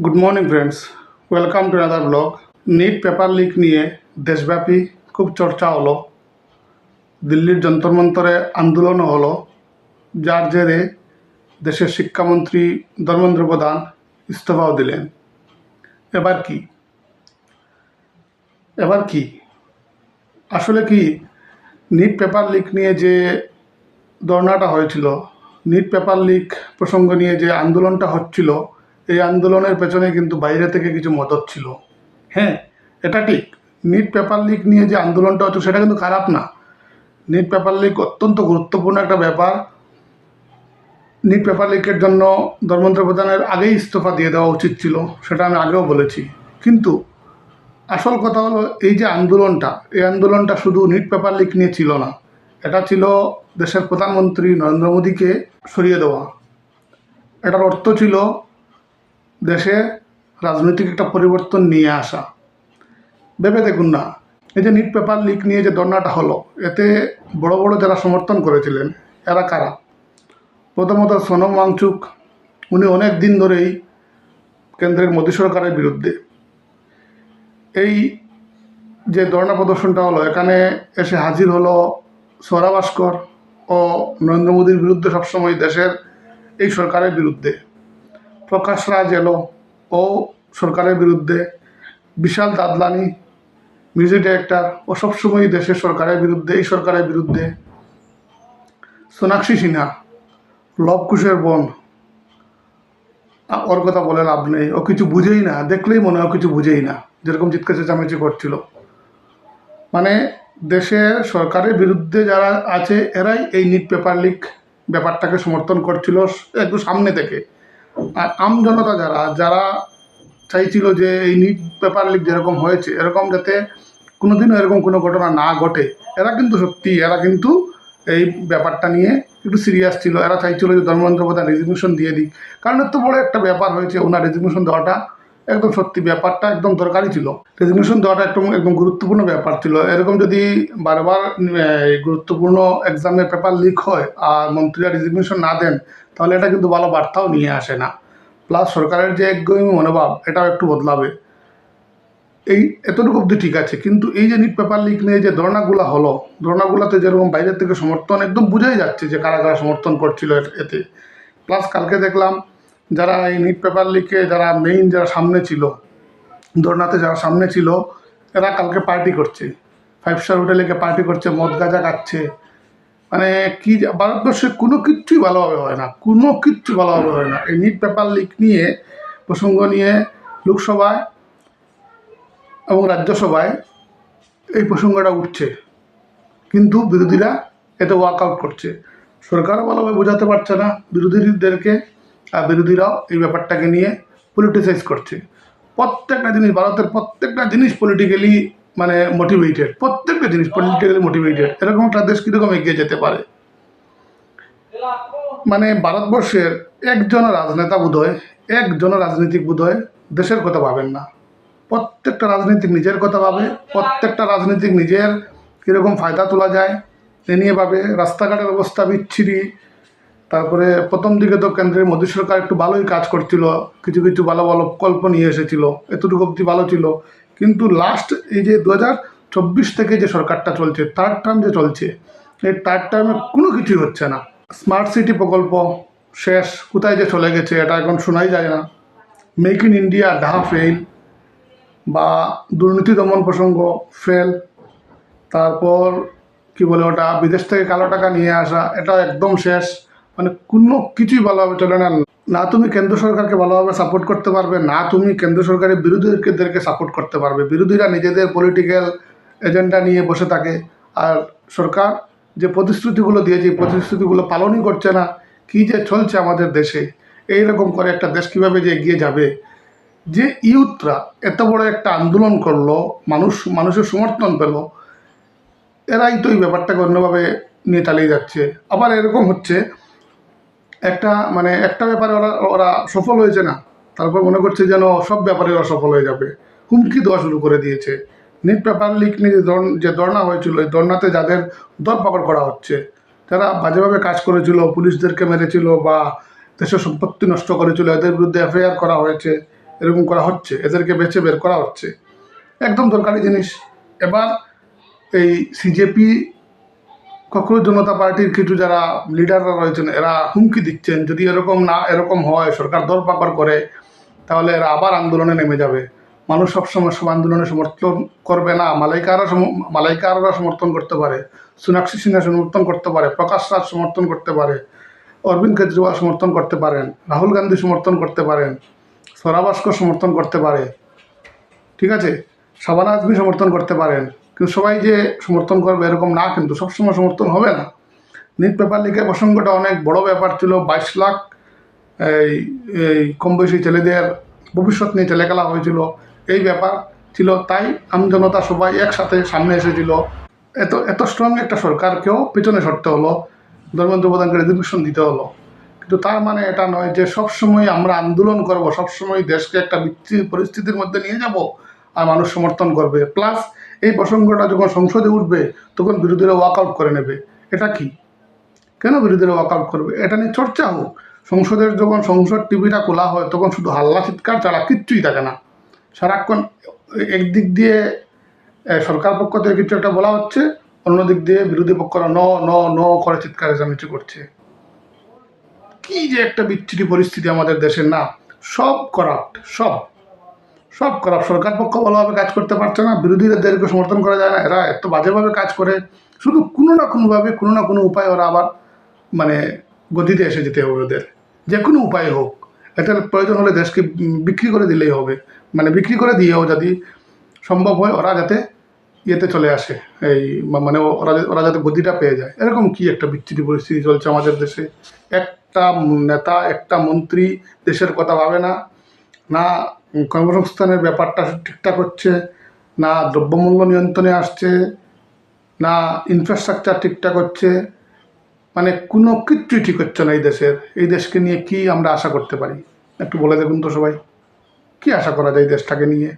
Good morning friends, welcome to another blog. NEET paper leak নিয়ে দেশব্যাপী খুব চর্চা হলো। দিল্লির যন্তর মন্তরে আন্দোলনও হলো, যার জেরে দেশের শিক্ষামন্ত্রী ধর্মেন্দ্র প্রধান ইস্তফাও দিলেন। এবার কি এবার কি আসলে কি নিট পেপার লিক নিয়ে যে ধর্নাটা হয়েছিল, নিট পেপার লিক প্রসঙ্গ নিয়ে যে আন্দোলনটা হচ্ছিল, এই আন্দোলনের পেছনে কিন্তু বাইরে থেকে কিছু মদত ছিল। হ্যাঁ, এটা ঠিক। নিট পেপার লিক নিয়ে যে আন্দোলনটা হচ্ছে সেটা কিন্তু খারাপ না। নিট পেপার লিক অত্যন্ত গুরুত্বপূর্ণ একটা ব্যাপার। নিট পেপার লিকের জন্য ধর্মেন্দ্র প্রধানের আগেই ইস্তফা দিয়ে দেওয়া উচিত ছিল, সেটা আমি আগেও বলেছি। কিন্তু আসল কথা হলো, এই যে আন্দোলনটা, এই আন্দোলনটা শুধু নিট পেপার লিক নিয়ে ছিল না। এটা ছিল দেশের প্রধানমন্ত্রী নরেন্দ্র মোদীকে সরিয়ে দেওয়া। এটার অর্থ ছিল দেশে রাজনৈতিক একটা পরিবর্তন নিয়ে আসা। ভেবে দেখুন না, এই যে নিট পেপার লিক নিয়ে যে ধর্নাটা হলো, এতে বড় বড় যারা সমর্থন করেছিলেন এরা কারা? প্রথমত সোনম ওয়াংচুক, উনি অনেক দিন ধরেই কেন্দ্রের মোদী সরকারের বিরুদ্ধে। এই যে ধর্ণা প্রদর্শনটা হলো, এখানে এসে হাজির হলো সোহরা ভাস্কর ও নরেন্দ্র মোদীর বিরুদ্ধে, সবসময় দেশের এই সরকারের বিরুদ্ধে। প্রকাশ রাজ এলো ও সরকারের বিরুদ্ধে। বিশাল দাদলানি, মিউজিক ডাইরেক্টর, ও সবসময় দেশের সরকারের বিরুদ্ধে, এই সরকারের বিরুদ্ধে। সোনাক্ষী সিনহা, লব কুশের বোন, ওর কথা বলে লাভ নেই, ও কিছু বুঝেই না, দেখলেই মনে হয় কিছু বুঝেই না, যেরকম চিৎকার চেঁচামেচি করছিল। মানে দেশের সরকারের বিরুদ্ধে যারা আছে এরাই এই নিট পেপার লিক ব্যাপারটাকে সমর্থন করছিল একটু সামনে থেকে। আর আমজনতা যারা যারা চাইছিল যে এই নিট পেপার লিক যেরকম হয়েছে এরকম যাতে কোনোদিনও এরকম কোনো ঘটনা না ঘটে, এরা কিন্তু এই ব্যাপারটা নিয়ে একটু সিরিয়াস ছিল। এরা চাইছিল যে ধর্মেন্দ্র প্রধান রেজিগনেশন দিয়ে দিক, কারণ এত বড় একটা ব্যাপার হয়েছে, ওনার রেজিগনেশন দেওয়াটা একদম সত্যি ব্যাপারটা একদম দরকারি ছিল। রেজিগনেশন দেওয়াটা একদম একদম গুরুত্বপূর্ণ ব্যাপার ছিল। এরকম যদি বারবার গুরুত্বপূর্ণ এক্সামের পেপার লিক হয় আর মন্ত্রীরা রেজিগনেশন না দেন, তাহলে এটা কিন্তু ভালো বার্তাও নিয়ে আসে না। প্লাস সরকারের যে একগুঁয়েমি মনোভাব, এটাও একটু বদলাবে। এই এতটুকু অবধি ঠিক আছে, কিন্তু এই যে নিট পেপার লিক নিয়ে যে ধর্নাগুলো হলো, ধর্নাগুলোতে যেরকম বাইরের থেকে সমর্থন একদম বোঝাই যাচ্ছে যে কারা কারা সমর্থন করছিল এতে। প্লাস কালকে দেখলাম যারা এই নিট পেপার লিকে যারা মেইন যারা সামনে ছিল, ধর্নাতে যারা সামনে ছিল, এরা কালকে পার্টি করছে, 5 স্টার হোটেলে গিয়ে পার্টি করছে, মদ গাঁজা খাচ্ছে। মানে কি, ভারতবর্ষে কোনো কিচ্ছুই ভালোভাবে হয় না, কোনো কিচ্ছু ভালোভাবে হয় না। এই নিট পেপার লিক নিয়ে প্রসঙ্গ নিয়ে লোকসভায় এবং রাজ্যসভায় এই প্রসঙ্গটা উঠছে, কিন্তু বিরোধীরা এতে ওয়ার্কআউট করছে। সরকারও ভালোভাবে বোঝাতে পারছে না বিরোধীদেরকে, আর বিরোধীরাও এই ব্যাপারটাকে নিয়ে পলিটিসাইজ করছে। প্রত্যেকটা জিনিস, ভারতের প্রত্যেকটা জিনিস পলিটিক্যালি মানে মোটিভেটেড, প্রত্যেকটা জিনিস পলিটিক্যালি মোটিভেটেড। এরকম একটা দেশ কীরকম এগিয়ে যেতে পারে? মানে ভারতবর্ষের একজনের রাজনেতা বোধহয়, একজনের রাজনীতিক বোধহয় দেশের কথা ভাবেন না। প্রত্যেকটা রাজনীতিক নিজের কথা ভাবে, প্রত্যেকটা রাজনীতিক নিজের কীরকম ফায়দা তোলা যায় এ নিয়ে ভাবে। রাস্তাঘাটের অবস্থা বিচ্ছিরি। তারপরে প্রথম দিকে তো কেন্দ্রের মোদী সরকার একটু ভালোই কাজ করছিল, কিছু কিছু ভালো ভালো প্রকল্প নিয়ে এসেছিল, এতটুকু অবধি ভালো ছিল। কিন্তু লাস্ট এই যে 2024 থেকে যে সরকারটা চলছে, থার্ড টার্ম যে চলছে, এই থার্ড টার্মে কোনো কিছুই হচ্ছে না। স্মার্ট সিটি প্রকল্প শেষ, কোথায় যে চলে গেছে এটা এখন শোনাই যায় না। মেক ইন ইন্ডিয়া ডাহা ফেল, বা দুর্নীতি দমন প্রসঙ্গ ফেল। তারপর কি বলে ওটা, বিদেশ থেকে কালো টাকা নিয়ে আসা, এটা একদম শেষ। মানে কোনো কিছুই ভালোভাবে চলে না। না তুমি কেন্দ্র সরকারকে ভালোভাবে সাপোর্ট করতে পারবে, না তুমি কেন্দ্র সরকারের বিরোধীদেরকে সাপোর্ট করতে পারবে। বিরোধীরা নিজেদের পলিটিক্যাল এজেন্ডা নিয়ে বসে থাকে, আর সরকার যে প্রতিশ্রুতিগুলো দিয়েছে প্রতিশ্রুতিগুলো পালনই করছে না। কী যে চলছে আমাদের দেশে, এইরকম করে একটা দেশ কীভাবে যে এগিয়ে যাবে? যে ইউথরা এত বড় একটা আন্দোলন করলো, মানুষের সমর্থন পেল, এরাই তো এই ব্যাপারটাকে অন্যভাবে নিয়ে চালিয়ে যাচ্ছে। আবার এরকম হচ্ছে, একটা ব্যাপারে ওরা ওরা সফল হয়েছে না, তারপর মনে করছে যেন সব ব্যাপারে ওরা সফল হয়ে যাবে, হুমকি দেওয়া শুরু করে দিয়েছে। নিট পেপার লিক নিয়ে যে ধর্না হয়েছিল, এই ধর্নাতে যাদের ধরপাকড় করা হচ্ছে, যারা বাজেভাবে কাজ করেছিল, পুলিশদেরকে মেরেছিল বা দেশের সম্পত্তি নষ্ট করেছিল, এদের বিরুদ্ধে এফআইআর করা হয়েছে। এরকম করা হচ্ছে, এদেরকে বেছে বের করা হচ্ছে, একদম দরকারি জিনিস। এবার এই সিজেপি ককরোচ জনতা পার্টির কিছু যারা লিডাররা রয়েছেন এরা হুমকি দিচ্ছেন, যদি এরকম হয়, সরকার দরপাকড় করে, তাহলে এরা আবার আন্দোলনে নেমে যাবে। মানুষ সবসময় সব আন্দোলনে সমর্থন করবে না। মালাইকাররা সমর্থন করতে পারে, সোনাক্ষী সিনহা সমর্থন করতে পারে, প্রকাশ রাজ সমর্থন করতে পারে, অরবিন্দ কেজরিওয়াল সমর্থন করতে পারেন, রাহুল গান্ধী সমর্থন করতে পারেন, সৌরভ ভাস্কর সমর্থন করতে পারে, ঠিক আছে, শাবানা আজমি সমর্থন করতে পারেন। কিন্তু সবাই যে সমর্থন করবে এরকম না, কিন্তু সবসময় সমর্থন হবে না। নিট পেপার লিকের প্রসঙ্গটা অনেক বড় ব্যাপার ছিল। 22 লাখ এই এই কম বয়সী ছেলেদের ভবিষ্যৎ নিয়ে ছেলেখেলা হয়েছিল, এই ব্যাপার ছিল। তাই আমজনতা সবাই একসাথে সামনে এসেছিল। এত স্ট্রং একটা সরকারকেও পেছনে সরতে হলো, ধর্মেন্দ্র প্রধানকে রেজিগনেশন দিতে হলো। কিন্তু তার মানে এটা নয় যে সবসময় আমরা আন্দোলন করব, সবসময় দেশকে একটা বিচ্ছিন্ন পরিস্থিতির মধ্যে নিয়ে যাব আর মানুষ সমর্থন করবে। প্লাস এই প্রসঙ্গটা যখন সংসদে উঠবে তখন বিরোধীরা ওয়াকআউট করে নেবে। এটা কি? কেন বিরোধীরা ওয়াকআউট করবে? এটা নিয়ে চর্চা হোক। যখন সংসদ টিভিটা খোলা হয় তখন শুধু হাল্লা চিৎকার ছাড়া কিচ্ছুই থাকে না। সারাক্ষণ একদিক দিয়ে সরকার পক্ষ থেকে কিছু একটা বলা হচ্ছে, অন্যদিক দিয়ে বিরোধী পক্ষরা ন ন ন করে চিৎকার চেঁচামেচি করছে। কি যে একটা বিচ্ছিরি পরিস্থিতি আমাদের দেশের! না, সব করাপ্ট, সব করাপ্ট। সরকার পক্ষ ভালোভাবে কাজ করতে পারছে না, বিরোধীদেরকে সমর্থন করা যায় না, এরা এত বাজেভাবে কাজ করে। শুধু কোনো না কোনোভাবে, কোনো না কোনো উপায় ওরা আবার মানে গতিতে এসে যেতে হবে ওদের, যে কোনো উপায় হোক। এটার প্রয়োজন হলে দেশকে বিক্রি করে দিলেই হবে, মানে বিক্রি করে দিয়েও যদি সম্ভব হয় ওরা যাতে ইয়েতে চলে আসে, এই মানে ওরা যাতে গতিটা পেয়ে যায়। এরকম কি একটা বিচ্ছিরি পরিস্থিতি চলছে আমাদের দেশে। একটা নেতা, একটা মন্ত্রী দেশের কথা ভাবে না, না কর্মসংস্থানের ব্যাপারটা ঠিকঠাক হচ্ছে, না দ্রব্যমূল্য নিয়ন্ত্রণে আসছে, না ইনফ্রাস্ট্রাকচার ঠিকঠাক হচ্ছে, মানে কোনো কিচ্ছুই ঠিক হচ্ছে না এই দেশের। এই দেশকে নিয়ে কি আমরা আশা করতে পারি? একটু বলে দেখুন তো সবাই, কি আশা করা যায় এই দেশটাকে নিয়ে?